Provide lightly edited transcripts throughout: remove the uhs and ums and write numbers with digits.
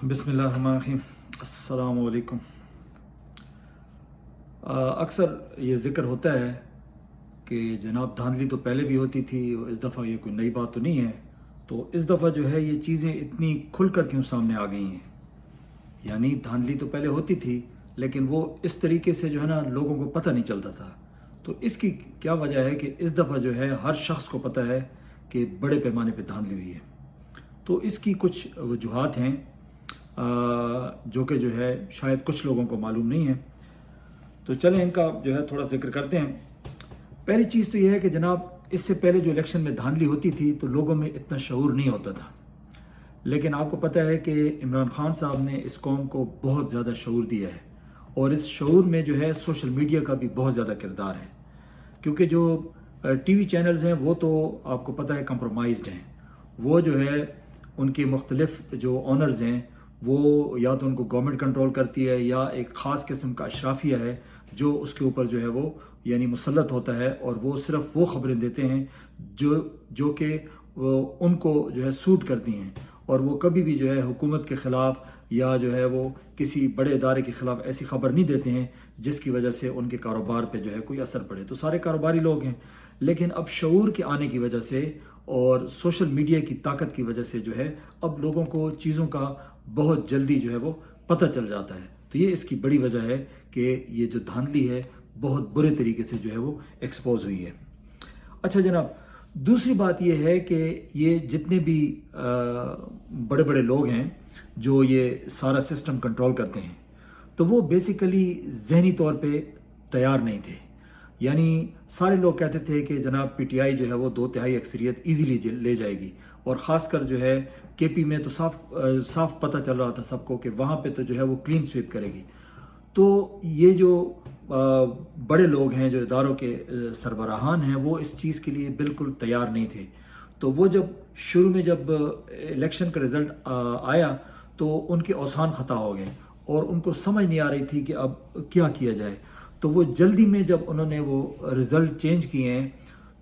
بسم اللہ الرحمن الرحیم۔ السلام علیکم۔ اکثر یہ ذکر ہوتا ہے کہ جناب دھاندلی تو پہلے بھی ہوتی تھی اور اس دفعہ یہ کوئی نئی بات تو نہیں ہے، تو اس دفعہ جو ہے یہ چیزیں اتنی کھل کر کیوں سامنے آ گئی ہیں؟ یعنی دھاندلی تو پہلے ہوتی تھی لیکن وہ اس طریقے سے جو ہے نا لوگوں کو پتہ نہیں چلتا تھا، تو اس کی کیا وجہ ہے کہ اس دفعہ جو ہے ہر شخص کو پتہ ہے کہ بڑے پیمانے پہ دھاندلی ہوئی ہے؟ تو اس کی کچھ وجوہات ہیں جو کہ جو ہے شاید کچھ لوگوں کو معلوم نہیں ہے، تو چلیں ان کا جو ہے تھوڑا ذکر کرتے ہیں۔ پہلی چیز تو یہ ہے کہ جناب اس سے پہلے جو الیکشن میں دھاندلی ہوتی تھی تو لوگوں میں اتنا شعور نہیں ہوتا تھا، لیکن آپ کو پتہ ہے کہ عمران خان صاحب نے اس قوم کو بہت زیادہ شعور دیا ہے، اور اس شعور میں جو ہے سوشل میڈیا کا بھی بہت زیادہ کردار ہے، کیونکہ جو ٹی وی چینلز ہیں وہ تو آپ کو پتہ ہے کمپرومائزڈ ہیں، وہ جو ہے ان کے مختلف جو آنرز ہیں وہ یا تو ان کو گورنمنٹ کنٹرول کرتی ہے یا ایک خاص قسم کا اشرافیہ ہے جو اس کے اوپر جو ہے وہ یعنی مسلط ہوتا ہے، اور وہ صرف وہ خبریں دیتے ہیں جو کہ ان کو جو ہے سوٹ کرتی ہیں، اور وہ کبھی بھی جو ہے حکومت کے خلاف یا جو ہے وہ کسی بڑے ادارے کے خلاف ایسی خبر نہیں دیتے ہیں جس کی وجہ سے ان کے کاروبار پہ جو ہے کوئی اثر پڑے۔ تو سارے کاروباری لوگ ہیں، لیکن اب شعور کے آنے کی وجہ سے اور سوشل میڈیا کی طاقت کی وجہ سے جو ہے اب لوگوں کو چیزوں کا بہت جلدی جو ہے وہ پتہ چل جاتا ہے، تو یہ اس کی بڑی وجہ ہے کہ یہ جو دھاندلی ہے بہت برے طریقے سے جو ہے وہ ایکسپوز ہوئی ہے۔ اچھا جناب، دوسری بات یہ ہے کہ یہ جتنے بھی بڑے بڑے لوگ ہیں جو یہ سارا سسٹم کنٹرول کرتے ہیں تو وہ بیسیکلی ذہنی طور پہ تیار نہیں تھے، یعنی سارے لوگ کہتے تھے کہ جناب پی ٹی آئی جو ہے وہ 2/3 اکثریت ایزیلی لے جائے گی، اور خاص کر جو ہے کے پی میں تو صاف پتہ چل رہا تھا سب کو کہ وہاں پہ تو جو ہے وہ کلین سویپ کرے گی۔ تو یہ جو بڑے لوگ ہیں جو اداروں کے سربراہان ہیں وہ اس چیز کے لیے بالکل تیار نہیں تھے، تو وہ جب شروع میں جب الیکشن کا رزلٹ آیا تو ان کے اوزان خطا ہو گئے اور ان کو سمجھ نہیں آ رہی تھی کہ اب کیا کیا جائے، تو وہ جلدی میں جب انہوں نے وہ رزلٹ چینج کیے ہیں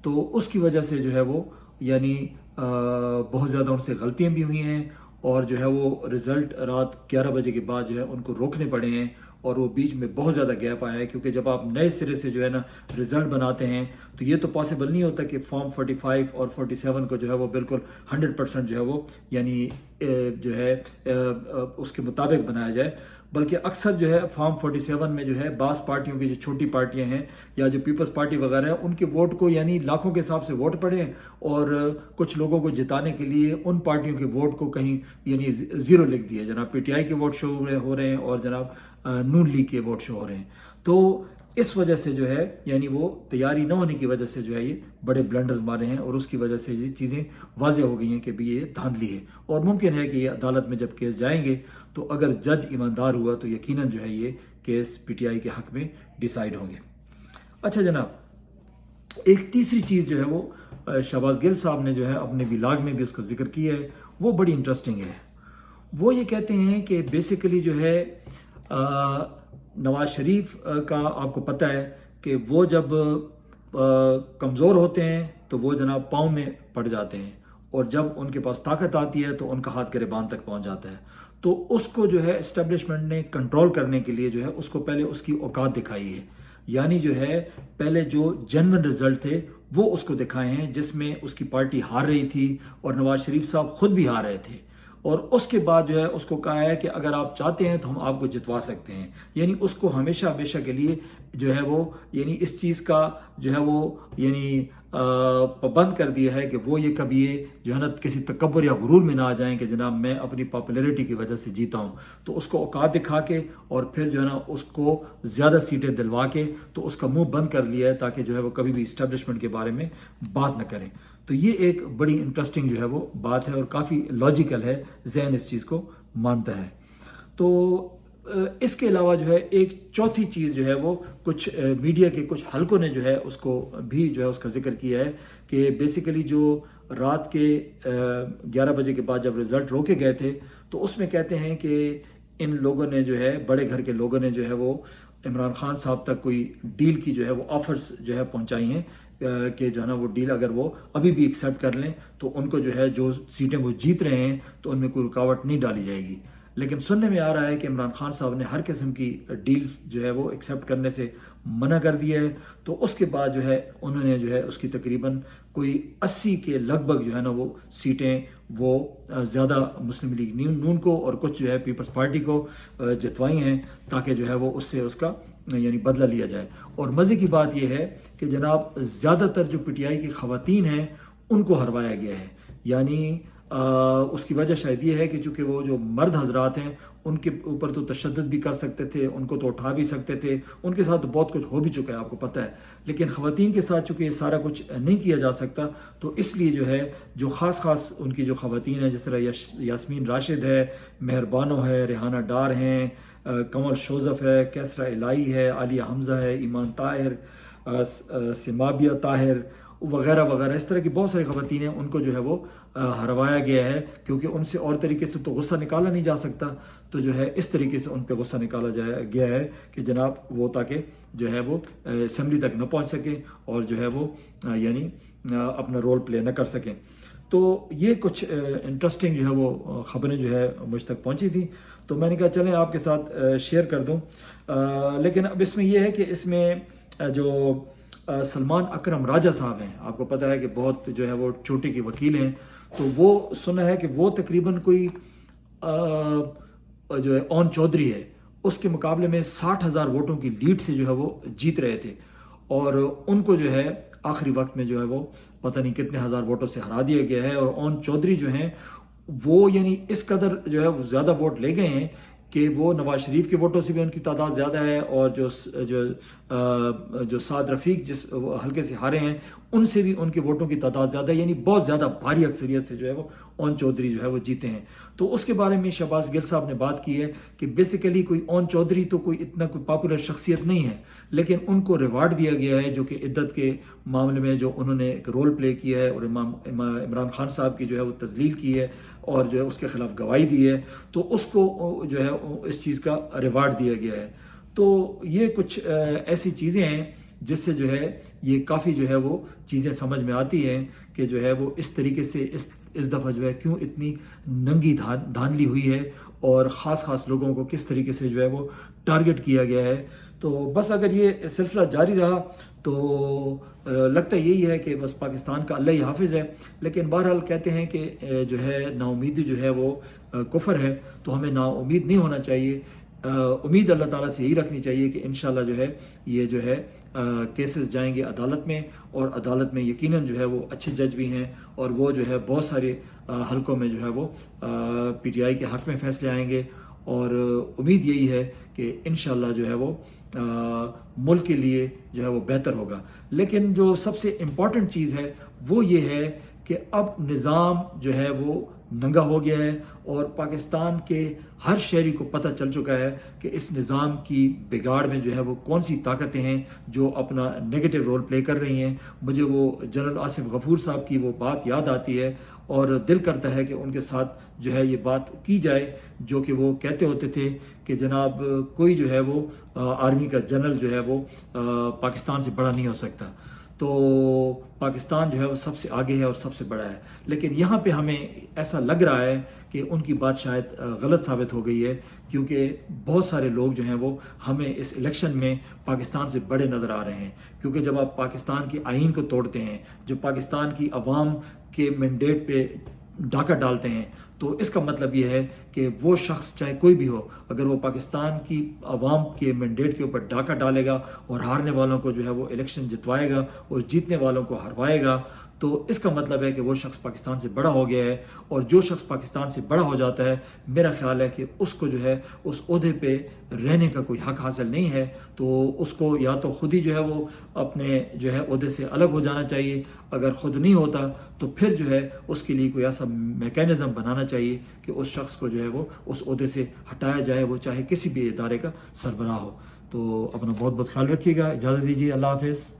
تو اس کی وجہ سے جو ہے وہ یعنی بہت زیادہ ان سے غلطیاں بھی ہوئی ہیں، اور جو ہے وہ رزلٹ رات 11 بجے کے بعد جو ہے ان کو روکنے پڑے ہیں، اور وہ بیچ میں بہت زیادہ گیپ آیا ہے، کیونکہ جب آپ نئے سرے سے جو ہے نا رزلٹ بناتے ہیں تو یہ تو پاسبل نہیں ہوتا کہ فارم 45 اور 47 کو جو ہے وہ بالکل 100% جو ہے وہ یعنی جو ہے اس کے مطابق بنایا جائے، بلکہ اکثر جو ہے فارم 47 میں جو ہے بعض پارٹیوں کی جو چھوٹی پارٹیاں ہیں یا جو پیپلز پارٹی وغیرہ ہیں ان کے ووٹ کو یعنی لاکھوں کے حساب سے ووٹ پڑے ہیں، اور کچھ لوگوں کو جتانے کے لیے ان پارٹیوں کے ووٹ کو کہیں یعنی زیرو لکھ دیا، جناب پی ٹی آئی کے ووٹ شو ہو رہے ہیں اور جناب نون لیگ کے ووٹ شو ہو رہے ہیں، تو اس وجہ سے جو ہے یعنی وہ تیاری نہ ہونے کی وجہ سے جو ہے یہ بڑے بلنڈرز مارے ہیں، اور اس کی وجہ سے یہ چیزیں واضح ہو گئی ہیں کہ بھی یہ دھاندلی ہے، اور ممکن ہے کہ یہ عدالت میں جب کیس جائیں گے تو اگر جج ایماندار ہوا تو یقیناً جو ہے یہ کیس پی ٹی آئی کے حق میں ڈیسائیڈ ہوں گے۔ اچھا جناب، ایک تیسری چیز جو ہے وہ شہباز گل صاحب نے جو ہے اپنے ولاگ میں بھی اس کا ذکر کیا ہے، وہ بڑی انٹرسٹنگ ہے۔ وہ یہ کہتے ہیں کہ بیسیکلی جو ہے نواز شریف کا آپ کو پتہ ہے کہ وہ جب کمزور ہوتے ہیں تو وہ جناب پاؤں میں پڑ جاتے ہیں، اور جب ان کے پاس طاقت آتی ہے تو ان کا ہاتھ گریبان تک پہنچ جاتا ہے، تو اس کو جو ہے اسٹیبلشمنٹ نے کنٹرول کرنے کے لیے جو ہے اس کو پہلے اس کی اوقات دکھائی ہے، یعنی جو ہے پہلے جو جنون رزلٹ تھے وہ اس کو دکھائے ہیں جس میں اس کی پارٹی ہار رہی تھی اور نواز شریف صاحب خود بھی ہار رہے تھے، اور اس کے بعد جو ہے اس کو کہا ہے کہ اگر آپ چاہتے ہیں تو ہم آپ کو جتوا سکتے ہیں، یعنی اس کو ہمیشہ ہمیشہ کے لیے جو ہے وہ یعنی اس چیز کا جو ہے وہ یعنی پابند کر دیا ہے کہ وہ یہ کبھی یہ جو ہے نا کسی تکبر یا غرور میں نہ آ جائیں کہ جناب میں اپنی پاپولیرٹی کی وجہ سے جیتا ہوں، تو اس کو اوقات دکھا کے اور پھر جو ہے نا اس کو زیادہ سیٹیں دلوا کے تو اس کا منہ بند کر لیا ہے تاکہ جو ہے وہ کبھی بھی اسٹیبلشمنٹ کے بارے میں بات نہ کریں۔ تو یہ ایک بڑی انٹرسٹنگ جو ہے وہ بات ہے اور کافی لاجیکل ہے، ذہن اس چیز کو مانتا ہے۔ تو اس کے علاوہ جو ہے ایک چوتھی چیز جو ہے وہ کچھ میڈیا کے کچھ حلقوں نے جو ہے اس کو بھی جو ہے اس کا ذکر کیا ہے کہ بیسیکلی جو رات کے 11 بجے کے بعد جب رزلٹ روکے گئے تھے تو اس میں کہتے ہیں کہ ان لوگوں نے جو ہے بڑے گھر کے لوگوں نے جو ہے وہ عمران خان صاحب تک کوئی ڈیل کی جو ہے وہ آفرز جو ہے پہنچائی ہیں کہ جو ہے نا وہ ڈیل اگر وہ ابھی بھی ایکسیپٹ کر لیں تو ان کو جو ہے جو سیٹیں وہ جیت رہے ہیں تو ان میں کوئی رکاوٹ نہیں ڈالی جائے گی، لیکن سننے میں آ رہا ہے کہ عمران خان صاحب نے ہر قسم کی ڈیلز جو ہے وہ ایکسیپٹ کرنے سے منع کر دیا ہے. تو اس کے بعد جو ہے انہوں نے جو ہے اس کی تقریباً کوئی 80 کے لگ بھگ جو ہے نا وہ سیٹیں وہ زیادہ مسلم لیگ نون کو اور کچھ جو ہے پیپلز پارٹی کو جتوائی ہیں تاکہ جو ہے وہ اس سے اس کا یعنی بدلہ لیا جائے. اور مزے کی بات یہ ہے کہ جناب زیادہ تر جو پی ٹی آئی کی خواتین ہیں ان کو ہروایا گیا ہے. یعنی اس کی وجہ شاید یہ ہے کہ چونکہ وہ جو مرد حضرات ہیں ان کے اوپر تو تشدد بھی کر سکتے تھے, ان کو تو اٹھا بھی سکتے تھے, ان کے ساتھ بہت کچھ ہو بھی چکا ہے آپ کو پتہ ہے, لیکن خواتین کے ساتھ چونکہ یہ سارا کچھ نہیں کیا جا سکتا تو اس لیے جو ہے جو خاص ان کی جو خواتین ہیں جس طرح یاسمین راشد ہے, مہر بانو ہے, ریحانہ ڈار ہیں, کمل شوزف ہے, کیسرا الہی ہے, عالیہ حمزہ ہے, ایمان طاہر, سمابیہ طاہر وغیرہ وغیرہ, اس طرح کی بہت ساری خواتین ہیں, ان کو جو ہے وہ ہروایا گیا ہے کیونکہ ان سے اور طریقے سے تو غصہ نکالا نہیں جا سکتا. تو جو ہے اس طریقے سے ان پہ غصہ نکالا گیا ہے کہ جناب وہ تاکہ جو ہے وہ اسمبلی تک نہ پہنچ سکیں اور جو ہے وہ یعنی اپنا رول پلے نہ کر سکیں. تو یہ کچھ انٹرسٹنگ جو ہے وہ خبریں جو ہے مجھ تک پہنچی تھیں, تو میں نے کہا چلیں آپ کے ساتھ شیئر کر دوں. لیکن اب اس میں یہ ہے کہ اس میں جو سلمان اکرم راجہ صاحب ہیں, آپ کو پتہ ہے کہ بہت جو ہے وہ چوٹی کے وکیل ہیں, تو وہ سنا ہے کہ وہ تقریباً کوئی جو ہے اون چودھری ہے اس کے مقابلے میں 60,000 ووٹوں کی لیڈ سے جو ہے وہ جیت رہے تھے, اور ان کو جو ہے آخری وقت میں جو ہے وہ پتہ نہیں کتنے ہزار ووٹوں سے ہرا دیا گیا ہے. اور اون چودھری جو ہیں وہ یعنی اس قدر جو ہے وہ زیادہ ووٹ لے گئے ہیں کہ وہ نواز شریف کے ووٹوں سے بھی ان کی تعداد زیادہ ہے, اور جو سعد رفیق جس حلقے سے ہارے ہیں ان سے بھی ان کے ووٹوں کی تعداد زیادہ ہے. یعنی بہت زیادہ بھاری اکثریت سے جو ہے وہ اون چودھری جو ہے وہ جیتے ہیں. تو اس کے بارے میں شہباز گل صاحب نے بات کی ہے کہ بیسیکلی کوئی اون چودھری تو کوئی اتنا کوئی پاپولر شخصیت نہیں ہے, لیکن ان کو ریوارڈ دیا گیا ہے جو کہ عدت کے معاملے میں جو انہوں نے ایک رول پلے کیا ہے اور عمران خان صاحب کی جو ہے وہ تذلیل کی ہے اور جو ہے اس کے خلاف گواہی دی ہے, تو اس کو جو ہے اس چیز کا ریوارڈ دیا گیا ہے. تو یہ کچھ ایسی چیزیں ہیں جس سے جو ہے یہ کافی جو ہے وہ چیزیں سمجھ میں آتی ہیں کہ جو ہے وہ اس طریقے سے اس دفعہ جو ہے کیوں اتنی ننگی دھاندلی ہوئی ہے اور خاص لوگوں کو کس طریقے سے جو ہے وہ ٹارگٹ کیا گیا ہے. تو بس اگر یہ سلسلہ جاری رہا تو لگتا یہی ہے کہ بس پاکستان کا اللہ ہی حافظ ہے. لیکن بہرحال کہتے ہیں کہ جو ہے نا امیدی جو ہے وہ کفر ہے, تو ہمیں نا امید نہیں ہونا چاہیے. امید اللہ تعالیٰ سے یہی رکھنی چاہیے کہ انشاءاللہ جو ہے یہ جو ہے کیسز جائیں گے عدالت میں, اور عدالت میں یقیناً جو ہے وہ اچھے جج بھی ہیں, اور وہ جو ہے بہت سارے حلقوں میں جو ہے وہ پی ٹی آئی کے حق میں فیصلے آئیں گے. اور امید یہی ہے کہ انشاءاللہ جو ہے وہ ملک کے لیے جو ہے وہ بہتر ہوگا. لیکن جو سب سے امپورٹنٹ چیز ہے وہ یہ ہے کہ اب نظام جو ہے وہ ننگا ہو گیا ہے, اور پاکستان کے ہر شہری کو پتہ چل چکا ہے کہ اس نظام کی بگاڑ میں جو ہے وہ کون سی طاقتیں ہیں جو اپنا نیگیٹو رول پلے کر رہی ہیں. مجھے وہ جنرل آصف غفور صاحب کی وہ بات یاد آتی ہے, اور دل کرتا ہے کہ ان کے ساتھ جو ہے یہ بات کی جائے جو کہ وہ کہتے ہوتے تھے کہ جناب کوئی جو ہے وہ آرمی کا جنرل جو ہے وہ پاکستان سے بڑا نہیں ہو سکتا. تو پاکستان جو ہے وہ سب سے آگے ہے اور سب سے بڑا ہے. لیکن یہاں پہ ہمیں ایسا لگ رہا ہے کہ ان کی بات شاید غلط ثابت ہو گئی ہے, کیونکہ بہت سارے لوگ جو ہیں وہ ہمیں اس الیکشن میں پاکستان سے بڑے نظر آ رہے ہیں. کیونکہ جب آپ پاکستان کے آئین کو توڑتے ہیں, جب پاکستان کی عوام کے مینڈیٹ پہ ڈاکہ ڈالتے ہیں, تو اس کا مطلب یہ ہے کہ وہ شخص چاہے کوئی بھی ہو, اگر وہ پاکستان کی عوام کے مینڈیٹ کے اوپر ڈاکہ ڈالے گا اور ہارنے والوں کو جو ہے وہ الیکشن جتوائے گا اور جیتنے والوں کو ہروائے گا, تو اس کا مطلب ہے کہ وہ شخص پاکستان سے بڑا ہو گیا ہے. اور جو شخص پاکستان سے بڑا ہو جاتا ہے, میرا خیال ہے کہ اس کو جو ہے اس عہدے پہ رہنے کا کوئی حق حاصل نہیں ہے. تو اس کو یا تو خود ہی جو ہے وہ اپنے جو ہے عہدے سے الگ ہو جانا چاہیے, اگر خود نہیں ہوتا تو پھر جو ہے اس کے لیے کوئی ایسا میکینزم بنانا چاہیے کہ اس شخص کو جو ہے وہ اس عہدے سے ہٹایا جائے, وہ چاہے کسی بھی ادارے کا سربراہ ہو. تو اپنا بہت بہت خیال رکھیے گا, اجازت دیجیے, اللہ حافظ.